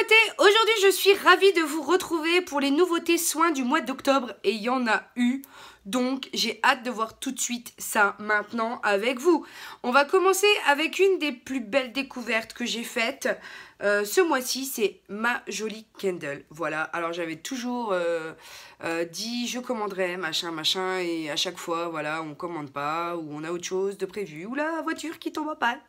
beauté, aujourd'hui je suis ravie de vous retrouver pour les nouveautés soins du mois d'octobre et il y en a eu, donc j'ai hâte de voir tout de suite ça maintenant avec vous. On va commencer avec une des plus belles découvertes que j'ai faites ce mois-ci, c'est ma jolie Kendall. Voilà, alors j'avais toujours dit je commanderai machin et à chaque fois voilà on commande pas ou on a autre chose de prévu ou la voiture qui tombe en panne.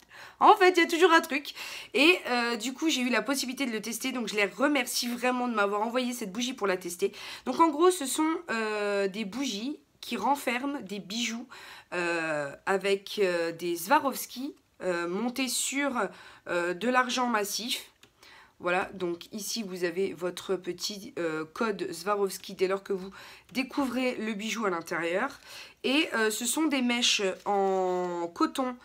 En fait il y a toujours un truc et du coup j'ai eu la possibilité de le tester, donc je les remercie vraiment de m'avoir envoyé cette bougie pour la tester. Donc en gros ce sont des bougies qui renferment des bijoux avec des Swarovski montés sur de l'argent massif. Voilà, donc ici vous avez votre petit code Swarovski dès lors que vous découvrez le bijou à l'intérieur. Et ce sont des mèches en coton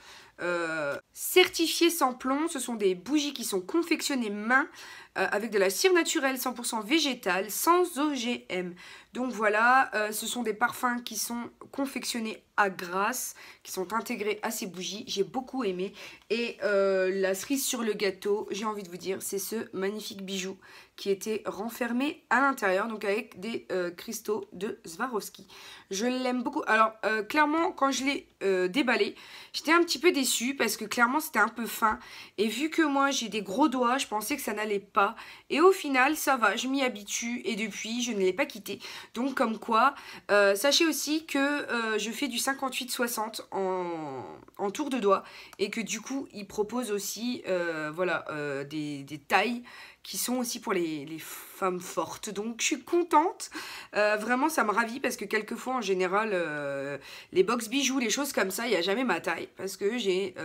certifiées sans plomb. Ce sont des bougies qui sont confectionnées main avec de la cire naturelle 100% végétale, sans OGM. Donc voilà, ce sont des parfums qui sont confectionnés à Grasse, qui sont intégrés à ces bougies. J'ai beaucoup aimé. Et la cerise sur le gâteau, j'ai envie de vous dire, c'est ce magnifique bijou qui était renfermé à l'intérieur, donc avec des cristaux de Swarovski. Je l'aime beaucoup. Alors, clairement, quand je l'ai déballé, j'étais un petit peu déçue parce que clairement, c'était un peu fin. Et vu que moi, j'ai des gros doigts, je pensais que ça n'allait pas. Et au final, ça va, je m'y habitue et depuis, je ne l'ai pas quitté. Donc, comme quoi, sachez aussi que je fais du 58-60 en tour de doigt et que du coup, il propose aussi voilà, des tailles qui sont aussi pour les femmes fortes. Donc je suis contente, vraiment ça me ravit parce que quelquefois en général les box bijoux, les choses comme ça, il n'y a jamais ma taille parce que j'ai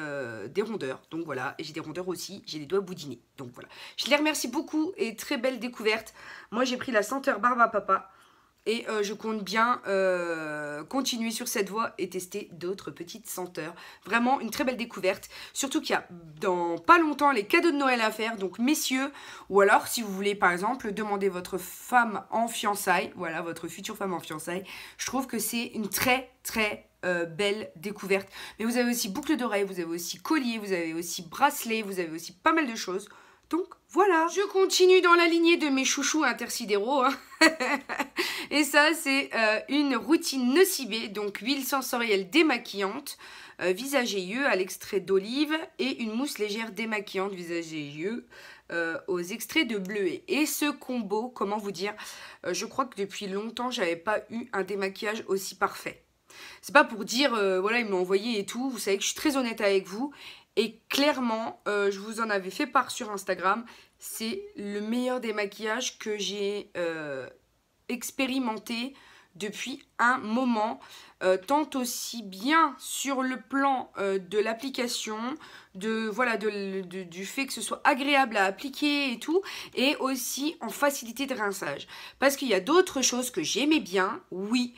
des rondeurs. Donc voilà, et j'ai des rondeurs aussi, j'ai les doigts boudinés. Donc voilà, je les remercie beaucoup et très belle découverte. Moi j'ai pris la senteur barbe à papa. Et je compte bien continuer sur cette voie et tester d'autres petites senteurs. Vraiment une très belle découverte. Surtout qu'il y a dans pas longtemps les cadeaux de Noël à faire. Donc messieurs, ou alors si vous voulez par exemple demander votre femme en fiançailles, voilà votre future femme en fiançailles, je trouve que c'est une très belle découverte. Mais vous avez aussi boucle d'oreille, vous avez aussi collier, vous avez aussi bracelet, vous avez aussi pas mal de choses. Donc voilà, je continue dans la lignée de mes chouchous intersidéraux. Hein. Et ça, c'est une routine nocibée, donc huile sensorielle démaquillante, visage et yeux à l'extrait d'olive et une mousse légère démaquillante visage et yeux aux extraits de bleuet. Et ce combo, comment vous dire, je crois que depuis longtemps, j'avais pas eu un démaquillage aussi parfait. C'est pas pour dire, voilà, ils m'ont envoyé et tout, vous savez que je suis très honnête avec vous. Et clairement, je vous en avais fait part sur Instagram, c'est le meilleur démaquillage que j'ai expérimenté depuis un moment, tant aussi bien sur le plan de l'application, voilà, du fait que ce soit agréable à appliquer et tout, et aussi en facilité de rinçage. Parce qu'il y a d'autres choses que j'aimais bien, oui,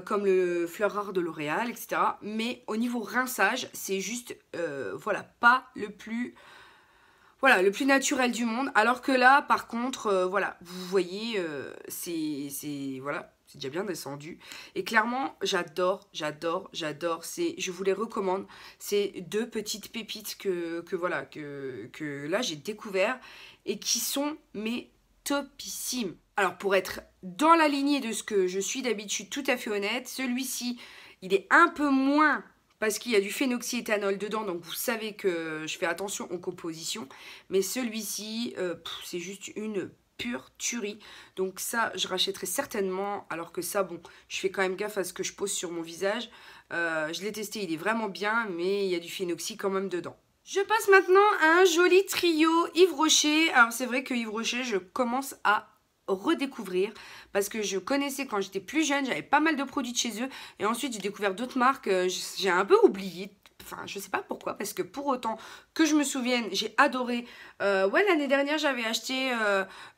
comme le fleur rare de L'Oréal, etc. Mais au niveau rinçage, c'est juste, voilà, pas le plus... Voilà, le plus naturel du monde. Alors que là, par contre, voilà, vous voyez, voilà, c'est déjà bien descendu. Et clairement, j'adore. Je vous les recommande. C'est deux petites pépites voilà, que là, j'ai découvert et qui sont, mais, topissimes. Alors, pour être dans la lignée de ce que je suis d'habitude, tout à fait honnête, celui-ci, il est un peu moins... parce qu'il y a du phénoxyéthanol dedans, donc vous savez que je fais attention aux compositions. Mais celui-ci, c'est juste une pure tuerie. Donc ça, je rachèterai certainement. Alors que ça, bon, je fais quand même gaffe à ce que je pose sur mon visage. Je l'ai testé, il est vraiment bien, mais il y a du phénoxy quand même dedans. Je passe maintenant à un joli trio Yves Rocher. Alors c'est vrai que Yves Rocher, je commence à redécouvrir parce que je connaissais quand j'étais plus jeune, j'avais pas mal de produits de chez eux et ensuite j'ai découvert d'autres marques, j'ai un peu oublié, enfin je sais pas pourquoi, parce que pour autant que je me souvienne, j'ai adoré. Ouais, l'année dernière j'avais acheté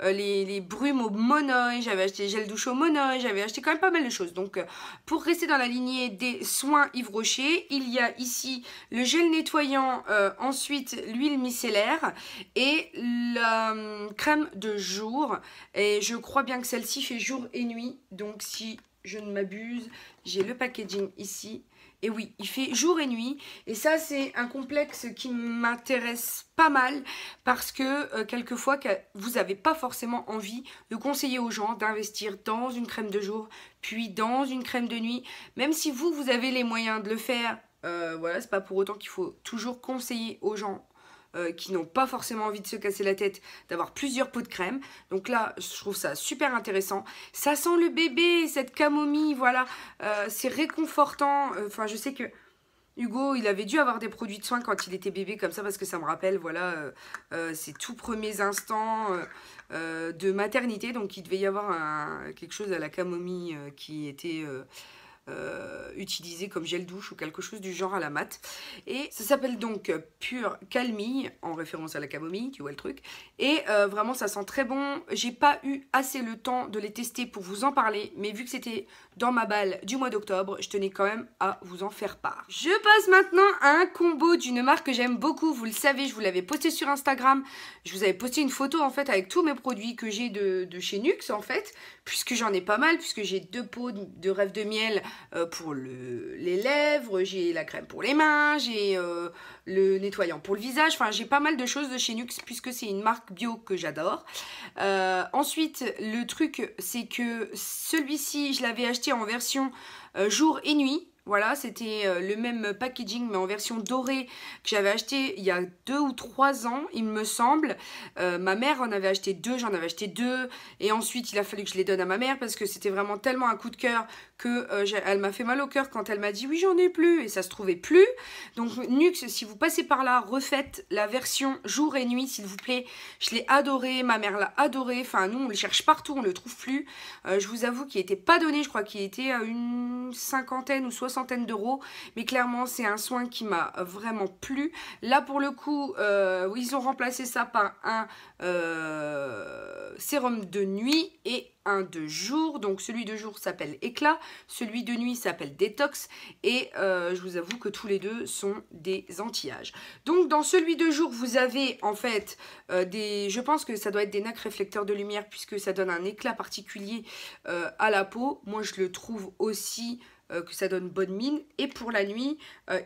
les brumes au monoeil, j'avais acheté les gels douche au monoeil, j'avais acheté quand même pas mal de choses. Donc pour rester dans la lignée des soins Yves Rocher, il y a ici le gel nettoyant, ensuite l'huile micellaire et la crème de jour. Et je crois bien que celle-ci fait jour et nuit. Donc si je ne m'abuse, j'ai le packaging ici. Et oui, il fait jour et nuit. Et ça, c'est un complexe qui m'intéresse pas mal parce que quelquefois, vous n'avez pas forcément envie de conseiller aux gens d'investir dans une crème de jour, puis dans une crème de nuit. Même si vous avez les moyens de le faire, voilà, c'est pas pour autant qu'il faut toujours conseiller aux gens qui n'ont pas forcément envie de se casser la tête, d'avoir plusieurs pots de crème. Donc là, je trouve ça super intéressant. Ça sent le bébé, cette camomille, voilà. C'est réconfortant. Enfin, je sais que Hugo, il avait dû avoir des produits de soins quand il était bébé, comme ça, parce que ça me rappelle, voilà, ses tout premiers instants de maternité. Donc, il devait y avoir quelque chose à la camomille qui était... utilisé comme gel douche ou quelque chose du genre à la mat. Et ça s'appelle donc Pure Calmie, en référence à la camomille, tu vois le truc. Et vraiment ça sent très bon. J'ai pas eu assez le temps de les tester pour vous en parler, mais vu que c'était dans ma balle du mois d'octobre, je tenais quand même à vous en faire part. Je passe maintenant à un combo d'une marque que j'aime beaucoup. Vous le savez, je vous l'avais posté sur Instagram. Je vous avais posté une photo en fait avec tous mes produits que j'ai de chez Nuxe en fait, puisque j'en ai pas mal, puisque j'ai 2 pots de Rêve de Miel pour les lèvres, j'ai la crème pour les mains, j'ai le nettoyant pour le visage. Enfin, j'ai pas mal de choses de chez Nuxe puisque c'est une marque bio que j'adore. Ensuite, le truc, c'est que celui-ci, je l'avais acheté en version jour et nuit. Voilà, c'était le même packaging mais en version dorée que j'avais acheté il y a 2 ou 3 ans, il me semble. Ma mère en avait acheté 2, j'en avais acheté 2. Et ensuite, il a fallu que je les donne à ma mère parce que c'était vraiment tellement un coup de cœur que elle m'a fait mal au cœur quand elle m'a dit oui, j'en ai plus. Et ça se trouvait plus. Donc, Nuxe, si vous passez par là, refaites la version jour et nuit, s'il vous plaît. Je l'ai adoré, ma mère l'a adoré. Enfin, nous, on le cherche partout, on le trouve plus. Je vous avoue qu'il n'était pas donné, je crois qu'il était à une 50aine ou 60 d'euros, mais clairement c'est un soin qui m'a vraiment plu. Là pour le coup ils ont remplacé ça par un sérum de nuit et un de jour. Donc celui de jour s'appelle Éclat, celui de nuit s'appelle Détox et je vous avoue que tous les deux sont des anti-âge. Donc dans celui de jour vous avez en fait je pense que ça doit être des nacs réflecteurs de lumière puisque ça donne un éclat particulier à la peau. Moi je le trouve aussi que ça donne bonne mine. Et pour la nuit,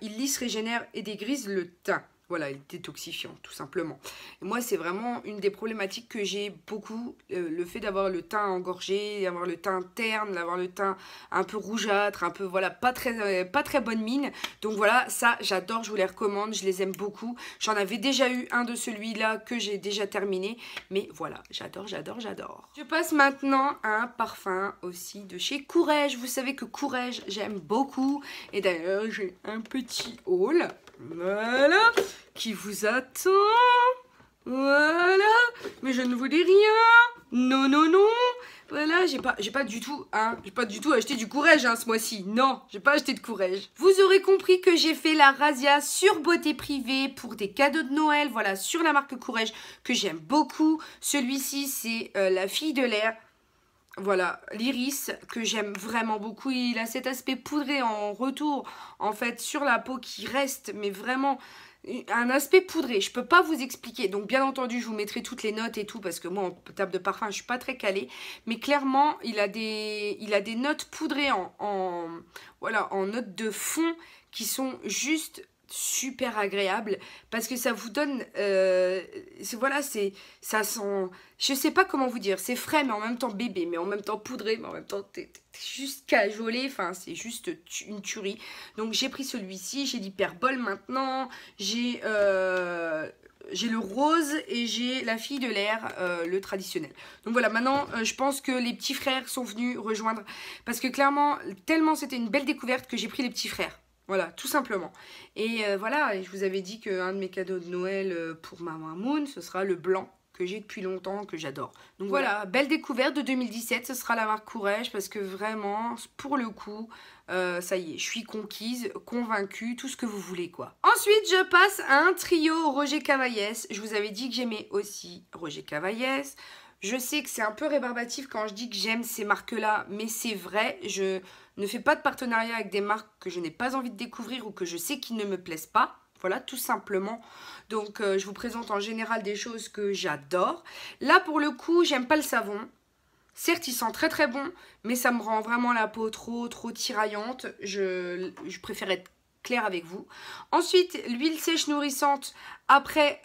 il lisse, régénère et dégrise le teint. Voilà, il est détoxifiant, tout simplement. Et moi, c'est vraiment une des problématiques que j'ai beaucoup. Le fait d'avoir le teint engorgé, d'avoir le teint terne, d'avoir le teint un peu rougeâtre, un peu, voilà, pas très bonne mine. Donc voilà, ça, j'adore, je vous les recommande, je les aime beaucoup. J'en avais déjà eu un de celui-là que j'ai déjà terminé. Mais voilà, j'adore, j'adore, j'adore. Je passe maintenant à un parfum aussi de chez Courrèges. Vous savez que Courrèges, j'aime beaucoup. Et d'ailleurs, j'ai un petit haul. Voilà, qui vous attend. Voilà, mais je ne vous dis rien. Non, non, non. Voilà, j'ai pas du tout acheté du Courrèges ce mois-ci. Non, j'ai pas acheté de Courrèges. Vous aurez compris que j'ai fait la razzia sur Beauté Privée pour des cadeaux de Noël. Voilà, sur la marque Courrèges que j'aime beaucoup. Celui-ci, c'est la fille de l'air. Voilà, l'iris que j'aime vraiment beaucoup. Il a cet aspect poudré en retour, en fait, sur la peau qui reste, mais vraiment un aspect poudré. Je peux pas vous expliquer. Donc, bien entendu, je vous mettrai toutes les notes et tout, parce que moi, en table de parfum, je suis pas très calée. Mais clairement, il a des notes poudrées voilà, en notes de fond qui sont juste super agréable parce que ça vous donne voilà, ça sent, je sais pas comment vous dire, c'est frais mais en même temps bébé, mais en même temps poudré, mais en même temps t'es juste cajolé, enfin c'est juste une tuerie. Donc j'ai pris celui-ci, j'ai l'hyperbole maintenant, j'ai le rose et j'ai la fille de l'air, le traditionnel. Donc voilà, maintenant je pense que les petits frères sont venus rejoindre parce que clairement, tellement c'était une belle découverte que j'ai pris les petits frères. Voilà, tout simplement. Et voilà, je vous avais dit qu'un de mes cadeaux de Noël pour Maman Moon, ce sera le blanc que j'ai depuis longtemps, que j'adore. Donc voilà, belle découverte de 2017, ce sera la marque Courrèges parce que vraiment, pour le coup, ça y est, je suis conquise, convaincue, tout ce que vous voulez quoi. Ensuite, je passe à un trio Roger Cavaillès. Je vous avais dit que j'aimais aussi Roger Cavaillès. Je sais que c'est un peu rébarbatif quand je dis que j'aime ces marques-là, mais c'est vrai, je ne fais pas de partenariat avec des marques que je n'ai pas envie de découvrir ou que je sais qui ne me plaisent pas. Voilà, tout simplement. Donc, je vous présente en général des choses que j'adore. Là, pour le coup, j'aime pas le savon. Certes, il sent très très bon, mais ça me rend vraiment la peau trop tiraillante. Je préfère être claire avec vous. Ensuite, l'huile sèche nourrissante après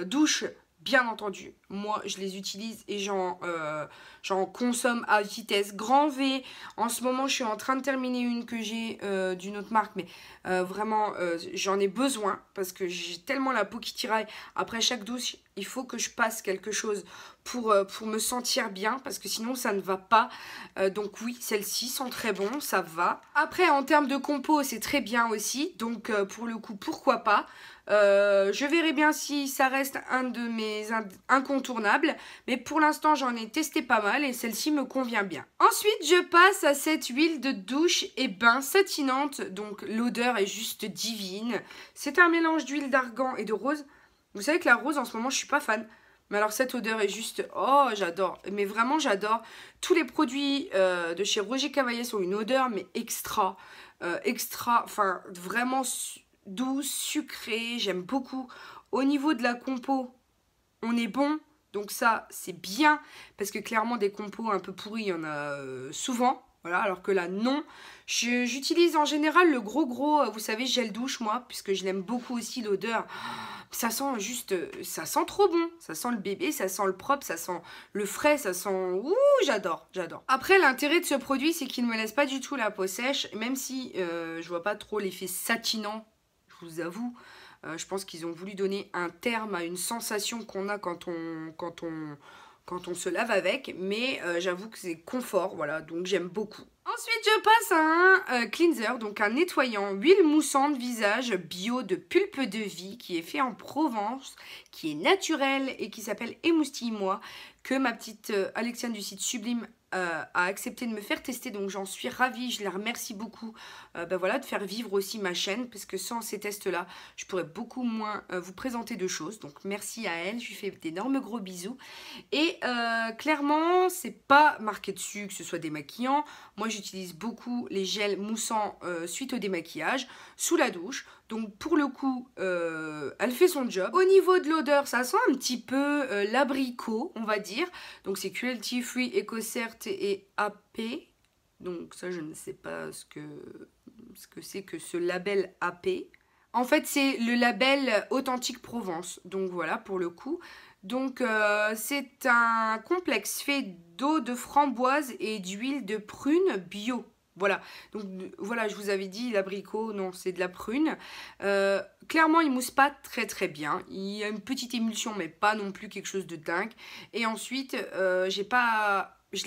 douche, bien entendu. Moi, je les utilise et j'en consomme à vitesse grand V. En ce moment, je suis en train de terminer une que j'ai d'une autre marque, mais vraiment, j'en ai besoin parce que j'ai tellement la peau qui tiraille. Après chaque douche, il faut que je passe quelque chose pour me sentir bien parce que sinon, ça ne va pas. Donc oui, celles-ci sont très bons, ça va. Après, en termes de compo, c'est très bien aussi. Donc pour le coup, pourquoi pas. Je verrai bien si ça reste un de mes incontournables, mais pour l'instant j'en ai testé pas mal et celle-ci me convient bien. Ensuite je passe à cette huile de douche et bain satinante, donc l'odeur est juste divine. C'est un mélange d'huile d'argan et de rose. Vous savez que la rose en ce moment je suis pas fan, mais alors cette odeur est juste, oh j'adore, mais vraiment j'adore. Tous les produits de chez Roger Cavallier ont une odeur mais extra, enfin vraiment douce, sucrée, j'aime beaucoup. Au niveau de la compo, on est bon, donc ça c'est bien, parce que clairement des compos un peu pourris, il y en a souvent, voilà, alors que là non. J'utilise en général le gros, vous savez, gel douche moi, puisque je l'aime beaucoup aussi l'odeur. Ça sent juste, ça sent trop bon, ça sent le bébé, ça sent le propre, ça sent le frais, ça sent... Ouh, j'adore, j'adore. Après, l'intérêt de ce produit, c'est qu'il ne me laisse pas du tout la peau sèche, même si je vois pas trop l'effet satinant. Je vous avoue, je pense qu'ils ont voulu donner un terme à une sensation qu'on a quand on se lave avec, mais j'avoue que c'est confort, voilà, donc j'aime beaucoup. Ensuite, je passe à un cleanser, donc un nettoyant huile moussante visage bio de pulpe de vie qui est fait en Provence, qui est naturel et qui s'appelle Émoustille-moi, que ma petite Alexiane du site Sublime a accepté de me faire tester, donc j'en suis ravie, je la remercie beaucoup voilà, de faire vivre aussi ma chaîne, parce que sans ces tests là je pourrais beaucoup moins vous présenter de choses, donc merci à elle, je lui fais d'énormes gros bisous. Et clairement c'est pas marqué dessus que ce soit démaquillant. Moi j'utilise beaucoup les gels moussants suite au démaquillage sous la douche, donc pour le coup elle fait son job. Au niveau de l'odeur, ça sent un petit peu l'abricot, on va dire, donc c'est cruelty free, EcoCert et AP. Donc ça je ne sais pas ce que c'est que ce label AP. En fait c'est le label Authentique Provence, donc voilà pour le coup. Donc c'est un complexe fait d'eau de framboise et d'huile de prune bio. Voilà, donc voilà, je vous avais dit l'abricot, non, c'est de la prune. Clairement, il mousse pas très bien. Il y a une petite émulsion, mais pas non plus quelque chose de dingue. Et ensuite, je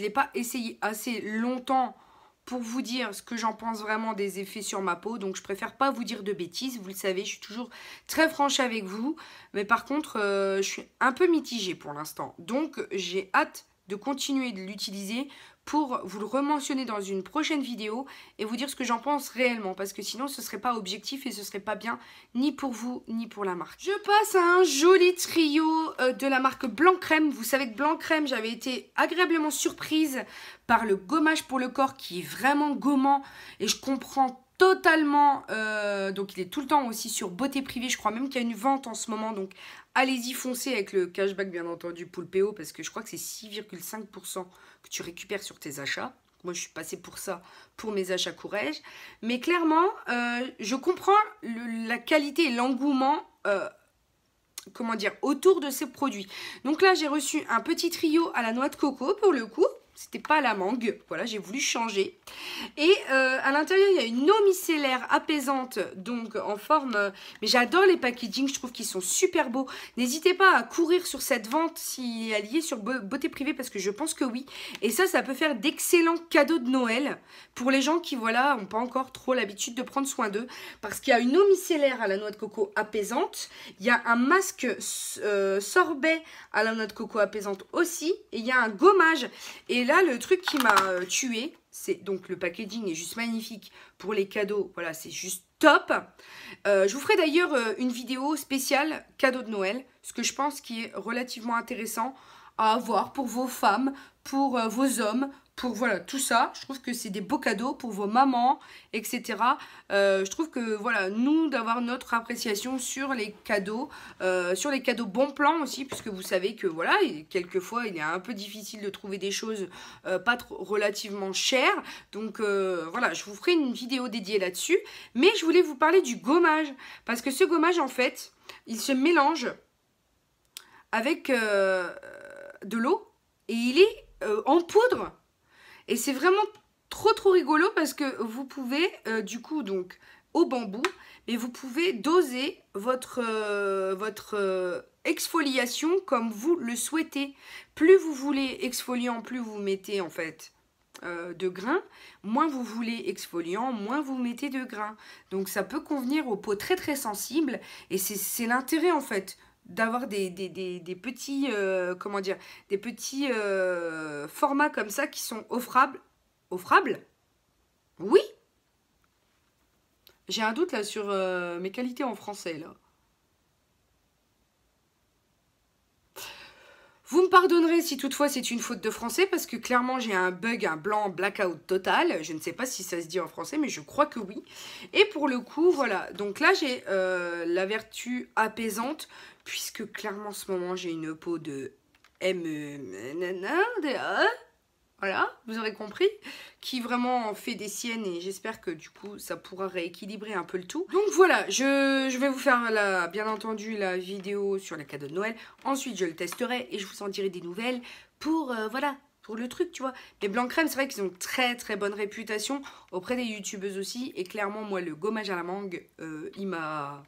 l'ai pas essayé assez longtemps pour vous dire ce que j'en pense vraiment des effets sur ma peau. Donc, je préfère pas vous dire de bêtises. Vous le savez, je suis toujours très franche avec vous. Mais par contre, je suis un peu mitigée pour l'instant. Donc, j'ai hâte de continuer de l'utiliser pour vous le rementionner dans une prochaine vidéo et vous dire ce que j'en pense réellement, parce que sinon ce serait pas objectif et ce serait pas bien ni pour vous ni pour la marque. Je passe à un joli trio de la marque Blanc Crème. Vous savez que Blanc Crème, j'avais été agréablement surprise par le gommage pour le corps qui est vraiment gommant et je comprends totalement, donc il est tout le temps aussi sur Beauté Privée, je crois même qu'il y a une vente en ce moment, donc allez-y, foncez avec le cashback bien entendu Poulpeo, parce que je crois que c'est 6,5% que tu récupères sur tes achats. Moi je suis passée pour ça, pour mes achats Courrèges, mais clairement je comprends la qualité et l'engouement comment dire, autour de ces produits. Donc là j'ai reçu un petit trio à la noix de coco pour le coup. C'était pas à la mangue, voilà, j'ai voulu changer. Et à l'intérieur, il y a une eau micellaire apaisante, donc en forme... mais j'adore les packaging, je trouve qu'ils sont super beaux. N'hésitez pas à courir sur cette vente si elle y est sur Beauté Privée, parce que je pense que oui. Et ça peut faire d'excellents cadeaux de Noël pour les gens qui, voilà, n'ont pas encore trop l'habitude de prendre soin d'eux. Parce qu'il y a une eau micellaire à la noix de coco apaisante, il y a un masque sorbet à la noix de coco apaisante aussi, et il y a un gommage. Et là, le truc qui m'a tué, c'est donc le packaging est juste magnifique pour les cadeaux. Voilà, c'est juste top. Je vous ferai d'ailleurs une vidéo spéciale cadeau de Noël, ce que je pense qui est relativement intéressant à avoir pour vos femmes, pour vos hommes, pour voilà tout ça. Je trouve que c'est des beaux cadeaux pour vos mamans, etc. Je trouve que voilà, nous d'avoir notre appréciation sur les cadeaux bon plan aussi, puisque vous savez que voilà, quelquefois il est un peu difficile de trouver des choses pas trop relativement chères. Donc voilà, je vous ferai une vidéo dédiée là-dessus. Mais je voulais vous parler du gommage, parce que ce gommage en fait, il se mélange avec de l'eau et il est en poudre. Et c'est vraiment trop rigolo parce que vous pouvez du coup donc au bambou, mais vous pouvez doser votre exfoliation comme vous le souhaitez. Plus vous voulez exfoliant, plus vous mettez en fait de grains, moins vous voulez exfoliant, moins vous mettez de grains. Donc ça peut convenir aux peaux très sensibles et c'est l'intérêt en fait d'avoir des petits comment dire, des petits formats comme ça qui sont offrables. Offrables? Oui. J'ai un doute là sur mes qualités en français là. Vous me pardonnerez si toutefois c'est une faute de français parce que clairement j'ai un bug, un blanc blackout total. Je ne sais pas si ça se dit en français mais je crois que oui. Et pour le coup voilà, donc là j'ai la vertu apaisante puisque clairement en ce moment j'ai une peau de voilà, vous aurez compris, qui vraiment fait des siennes et j'espère que du coup ça pourra rééquilibrer un peu le tout. Donc voilà, je vais vous faire bien entendu la vidéo sur les cadeaux de Noël. Ensuite je le testerai et je vous en dirai des nouvelles pour voilà, pour le truc, tu vois. Les blancs crème, c'est vrai qu'ils ont très bonne réputation auprès des youtubeuses aussi. Et clairement, moi, le gommage à la mangue, il m'a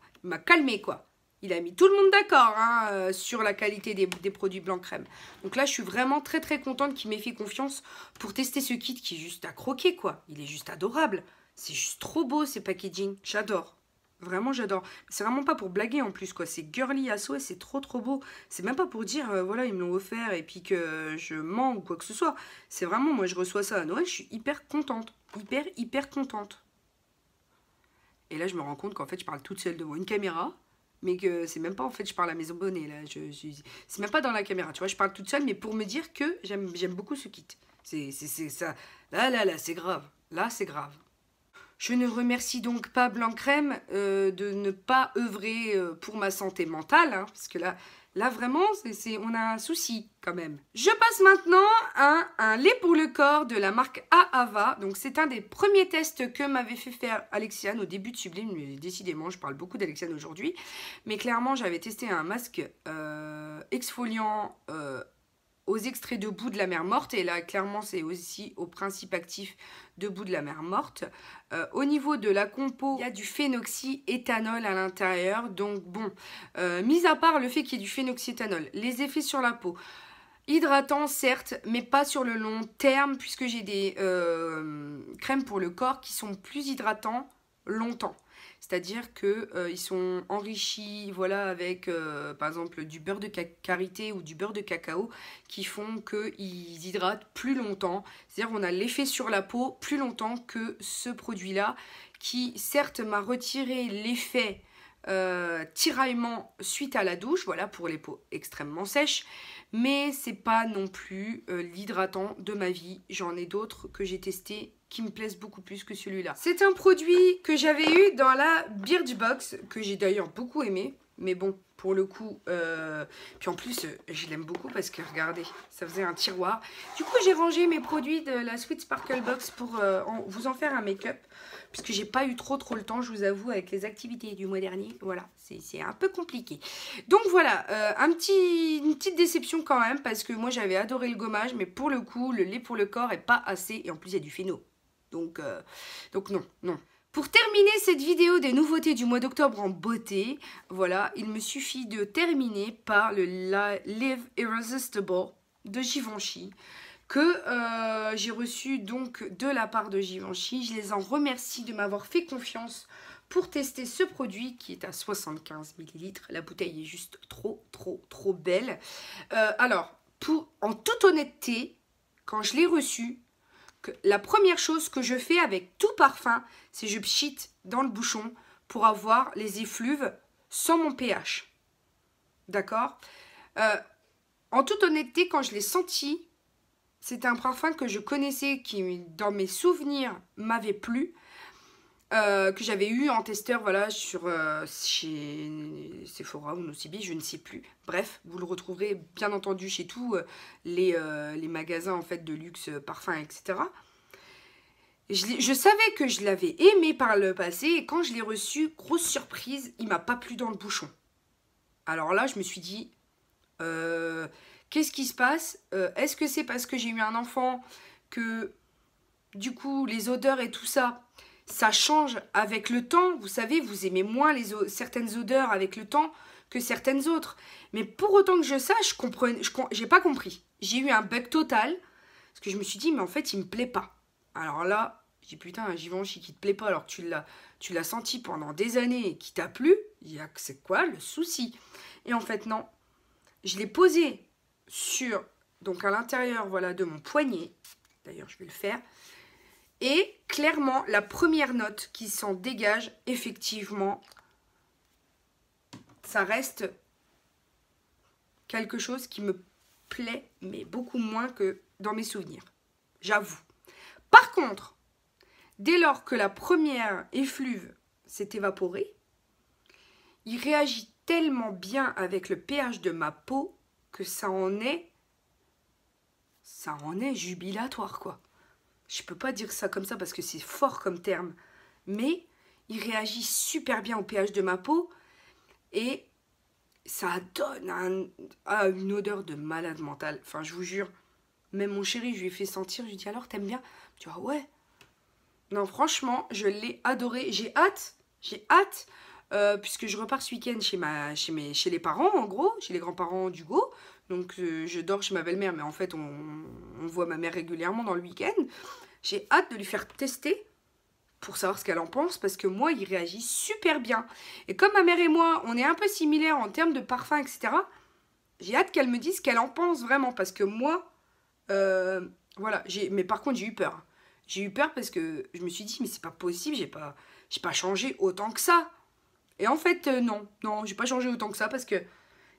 calmé, quoi. Il a mis tout le monde d'accord hein, sur la qualité des produits blanc crème. Donc là, je suis vraiment très contente qu'il m'ait fait confiance pour tester ce kit qui est juste à croquer, quoi. Il est juste adorable. C'est juste trop beau, ces packaging. J'adore. Vraiment, j'adore. C'est vraiment pas pour blaguer en plus, quoi. C'est girly à souhait, c'est trop beau. C'est même pas pour dire, voilà, ils me l'ont offert et puis que je mens ou quoi que ce soit. C'est vraiment, moi, je reçois ça à Noël, je suis hyper contente. Hyper contente. Et là, je me rends compte qu'en fait, je parle toute seule devant une caméra. Mais que c'est même pas, en fait, je parle à mes abonnés, là. C'est même pas dans la caméra, tu vois. Je parle toute seule, mais pour me dire que j'aime beaucoup ce kit. C'est ça. Là, c'est grave. Là, c'est grave. Je ne remercie donc pas Blanc Crème de ne pas œuvrer pour ma santé mentale, hein, parce que là vraiment, on a un souci quand même. Je passe maintenant à un lait pour le corps de la marque Ahava. Donc c'est un des premiers tests que m'avait fait faire Alexiane au début de Sublime. Mais décidément, je parle beaucoup d'Alexiane aujourd'hui. Mais clairement, j'avais testé un masque exfoliant aux extraits de boue de la mer morte. Et là, clairement, c'est aussi au principe actif de boue de la mer morte. Au niveau de la compo, il y a du phénoxyéthanol à l'intérieur. Donc bon, mis à part le fait qu'il y ait du phénoxyéthanol, les effets sur la peau, hydratant certes, mais pas sur le long terme, puisque j'ai des crèmes pour le corps qui sont plus hydratants longtemps. C'est-à-dire qu'ils sont enrichis voilà, avec par exemple du beurre de karité ou du beurre de cacao qui font qu'ils hydratent plus longtemps. C'est-à-dire qu'on a l'effet sur la peau plus longtemps que ce produit-là qui certes m'a retiré l'effet tiraillement suite à la douche, voilà pour les peaux extrêmement sèches, mais c'est pas non plus l'hydratant de ma vie. J'en ai d'autres que j'ai testés qui me plaisent beaucoup plus que celui-là. C'est un produit que j'avais eu dans la Birchbox, que j'ai d'ailleurs beaucoup aimé, mais bon, pour le coup, puis en plus, je l'aime beaucoup parce que, regardez, ça faisait un tiroir. Du coup, j'ai rangé mes produits de la Sweet Sparkle Box pour vous en faire un make-up, puisque j'ai pas eu trop le temps, je vous avoue, avec les activités du mois dernier. Voilà, c'est un peu compliqué. Donc voilà, une petite déception quand même, parce que moi, j'avais adoré le gommage, mais pour le coup, le lait pour le corps est pas assez, et en plus, il y a du phéno. Donc non. Pour terminer cette vidéo des nouveautés du mois d'octobre en beauté, voilà, il me suffit de terminer par le Live Irresistible de Givenchy que j'ai reçu donc de la part de Givenchy. Je les en remercie de m'avoir fait confiance pour tester ce produit qui est à 75 ml. La bouteille est juste trop belle. Alors, en toute honnêteté, quand je l'ai reçu, la première chose que je fais avec tout parfum, c'est je pchite dans le bouchon pour avoir les effluves sans mon pH. D'accord ? En toute honnêteté, quand je l'ai senti, c'était un parfum que je connaissais, qui dans mes souvenirs m'avait plu. Que j'avais eu en testeur, voilà, chez Sephora ou Nocibi, je ne sais plus. Bref, vous le retrouverez bien entendu chez tous les magasins en fait de luxe, parfums, etc. Je savais que je l'avais aimé par le passé et quand je l'ai reçu, grosse surprise, il m'a pas plu dans le bouchon. Alors là, je me suis dit, qu'est-ce qui se passe? Est-ce que c'est parce que j'ai eu un enfant que du coup les odeurs et tout ça, ça change avec le temps? Vous savez, vous aimez moins certaines odeurs avec le temps que certaines autres. Mais pour autant que je sache, j'ai pas compris. J'ai eu un bug total parce que je me suis dit, mais en fait, il me plaît pas. Alors là, j'ai dit, putain, un Givenchy qui te plaît pas alors que tu l'as senti pendant des années et qui t'a plu, c'est quoi le souci? Et en fait, non. Je l'ai posé donc à l'intérieur, voilà, de mon poignet. D'ailleurs, je vais le faire. Et clairement, la première note qui s'en dégage, effectivement, ça reste quelque chose qui me plaît, mais beaucoup moins que dans mes souvenirs. J'avoue. Par contre, dès lors que la première effluve s'est évaporée, il réagit tellement bien avec le pH de ma peau que ça en est jubilatoire, quoi. Je peux pas dire ça comme ça parce que c'est fort comme terme, mais il réagit super bien au pH de ma peau et ça donne une odeur de malade mental. Enfin, je vous jure, même mon chéri, je lui ai fait sentir, je lui ai dit alors, t'aimes bien? Tu vois, ouais. Non, franchement, je l'ai adoré. J'ai hâte, puisque je repars ce week-end chez les parents, en gros, chez les grands-parents d'Hugo. Donc, je dors chez ma belle-mère, mais en fait, on voit ma mère régulièrement dans le week-end. J'ai hâte de lui faire tester pour savoir ce qu'elle en pense, parce que moi, il réagit super bien. Et comme ma mère et moi, on est un peu similaires en termes de parfum, etc., j'ai hâte qu'elle me dise ce qu'elle en pense vraiment, parce que moi, voilà, mais par contre, j'ai eu peur. J'ai eu peur parce que je me suis dit, mais c'est pas possible, j'ai pas changé autant que ça. Et en fait, non, j'ai pas changé autant que ça parce que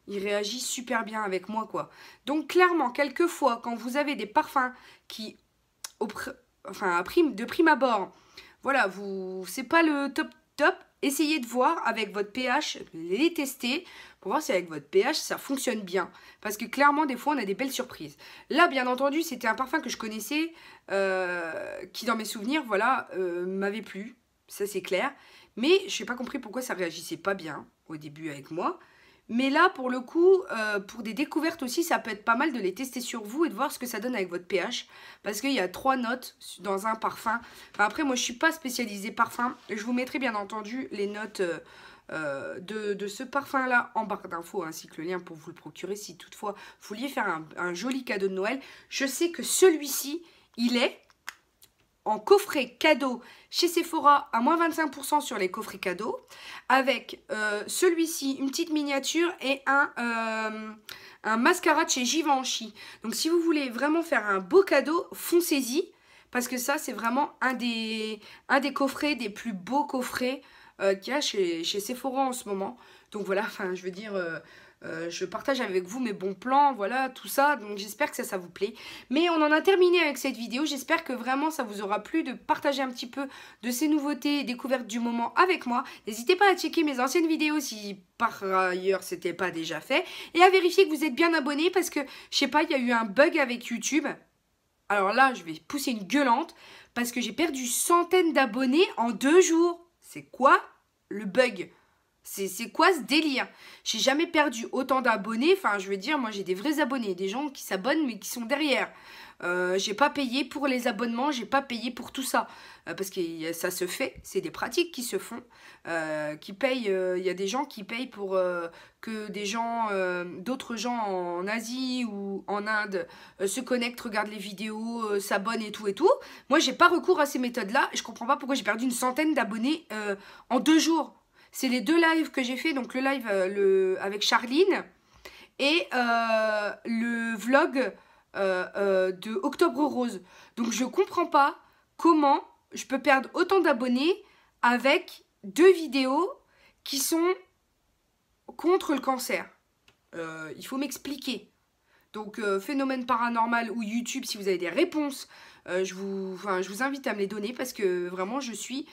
il réagit super bien avec moi, quoi. Donc, clairement, quelquefois, quand vous avez des parfums qui, de prime abord, voilà, c'est pas le top, essayez de voir avec votre pH, les tester, pour voir si avec votre pH, ça fonctionne bien. Parce que clairement, des fois, on a des belles surprises. Là, bien entendu, c'était un parfum que je connaissais, qui, dans mes souvenirs, voilà, m'avait plu. Ça, c'est clair. Mais je n'ai pas compris pourquoi ça réagissait pas bien au début avec moi. Mais là, pour le coup, pour des découvertes aussi, ça peut être pas mal de les tester sur vous et de voir ce que ça donne avec votre pH. Parce qu'il y a 3 notes dans un parfum. Enfin, après, moi, je ne suis pas spécialisée parfum. Je vous mettrai bien entendu les notes de ce parfum-là en barre d'infos, ainsi que le lien pour vous le procurer si toutefois vous vouliez faire un joli cadeau de Noël. Je sais que celui-ci, il est en coffret cadeau chez Sephora à moins 25% sur les coffrets cadeaux, avec celui-ci, une petite miniature et un mascara de chez Givenchy. Donc si vous voulez vraiment faire un beau cadeau, foncez-y, parce que ça c'est vraiment un des coffrets, des plus beaux coffrets qu'il y a chez Sephora en ce moment. Donc voilà, enfin je veux dire... je partage avec vous mes bons plans, voilà, tout ça. Donc j'espère que ça vous plaît. Mais on en a terminé avec cette vidéo. J'espère que vraiment ça vous aura plu de partager un petit peu de ces nouveautés et découvertes du moment avec moi. N'hésitez pas à checker mes anciennes vidéos si par ailleurs c'était pas déjà fait. Et à vérifier que vous êtes bien abonnés parce que, je sais pas, il y a eu un bug avec YouTube. Alors là, je vais pousser une gueulante parce que j'ai perdu centaines d'abonnés en 2 jours. C'est quoi le bug ? C'est quoi ce délire? J'ai jamais perdu autant d'abonnés. Enfin, je veux dire, moi, j'ai des vrais abonnés. Des gens qui s'abonnent, mais qui sont derrière. J'ai pas payé pour les abonnements. J'ai pas payé pour tout ça. Parce que ça se fait. C'est des pratiques qui se font. Qui payent. Il y a des gens qui payent pour que des gens, d'autres gens en Asie ou en Inde se connectent, regardent les vidéos, s'abonnent et tout et tout. Moi, j'ai pas recours à ces méthodes-là. Et je comprends pas pourquoi j'ai perdu une centaine d'abonnés en 2 jours. C'est les 2 lives que j'ai fait, donc le live avec Charline et le vlog de Octobre Rose. Donc je comprends pas comment je peux perdre autant d'abonnés avec 2 vidéos qui sont contre le cancer. Il faut m'expliquer. Donc Phénomène Paranormal ou YouTube, si vous avez des réponses, je vous invite à me les donner parce que vraiment je suis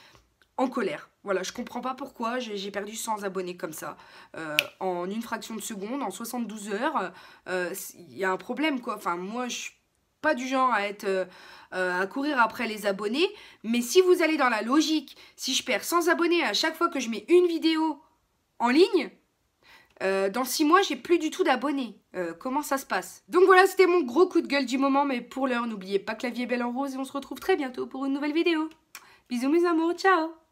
en colère. Voilà, je comprends pas pourquoi j'ai perdu 100 abonnés comme ça. En une fraction de seconde, en 72 heures, il y a un problème quoi. Enfin, moi je suis pas du genre à courir après les abonnés. Mais si vous allez dans la logique, si je perds 100 abonnés à chaque fois que je mets une vidéo en ligne, dans 6 mois, j'ai plus du tout d'abonnés. Comment ça se passe? Donc voilà, c'était mon gros coup de gueule du moment. Mais pour l'heure, n'oubliez pas que la vie est belle en rose. Et on se retrouve très bientôt pour une nouvelle vidéo. Bisous mes amours, ciao!